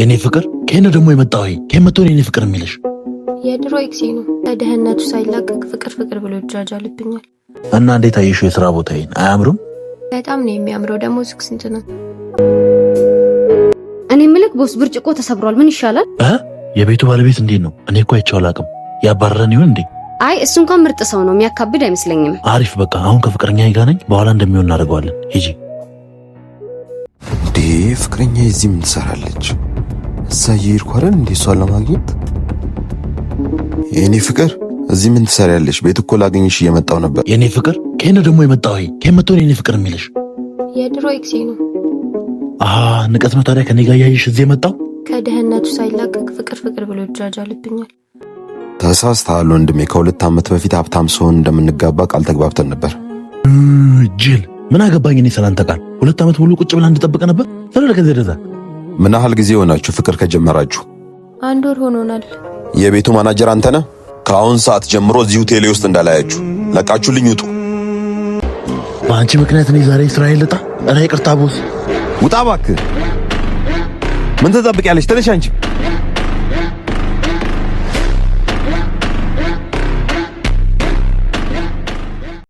የኔ ፍቅር ከእኔ ደግሞ የመጣው ከመቶን የኔ ፍቅር የሚልሽ የድሮ ኤክሴ ነው። ለደህንነቱ ሳይላቀቅ ፍቅር ብሎ ይጃጃልብኛል። እና እንዴት አየሽው የሥራ ቦታዬን? አያምርም? በጣም ነው የሚያምረው። ደሞዝ ስንት ነው? እኔ ምልክ ቦስ ብርጭቆ ተሰብሯል። ምን ይሻላል? የቤቱ ባለቤት እንዴት ነው? እኔ እኮ አይቼው አላውቅም። ያባረረን ይሁን እንዴ? አይ እሱ እንኳን ምርጥ ሰው ነው፣ የሚያካብድ አይመስለኝም። አሪፍ በቃ አሁን ከፍቅረኛ ጋር ነኝ። በኋላ እንደሚሆን እናደርገዋለን። ሂጂ። እንዴ ፍቅረኛ እዚህ ምን ትሰራለች? እዛ እየሄድኩ አይደል እንዴ እሷን ለማግኘት? የኔ ፍቅር እዚህ ምን ትሰሪያለሽ? ቤት እኮ ላገኝሽ እየመጣው ነበር። የኔ ፍቅር ከእኔ ደግሞ የመጣው ከመቶን የኔ ፍቅር የሚልሽ የድሮ ኤክሴ ነው። ንቀት ነው ታዲያ ከኔ ጋር ያይሽ እዚህ የመጣው? ከደህንነቱ ሳይላቀቅ ፍቅር ብሎ ይጃጃልብኛል። ተሳስተሃል ወንድሜ። ከ2 ዓመት በፊት ሀብታም ስሆን እንደምንጋባ ቃል ተግባብተን ነበር። ጅል ምን አገባኝ እኔ ስላንተ ቃል። 2 ዓመት ሙሉ ቁጭ ብላ እንድጠብቅ ነበር። ስለለ ከዚህ ደዛ ምን ያህል ጊዜ ሆናችሁ ፍቅር ከጀመራችሁ? 1 ወር ሆኖናል። የቤቱ ማናጀር አንተ ነህ? ከአሁን ሰዓት ጀምሮ እዚሁ ቴሌ ውስጥ እንዳላያችሁ ለቃችሁልኝ ውጡ። በአንቺ ምክንያት እኔ ዛሬ እስራኤል ልጣ። ኧረ ይቅርታ ቦስ። ውጣ እባክህ። ምን ትጠብቂያለሽ? ተነሽ አንቺ።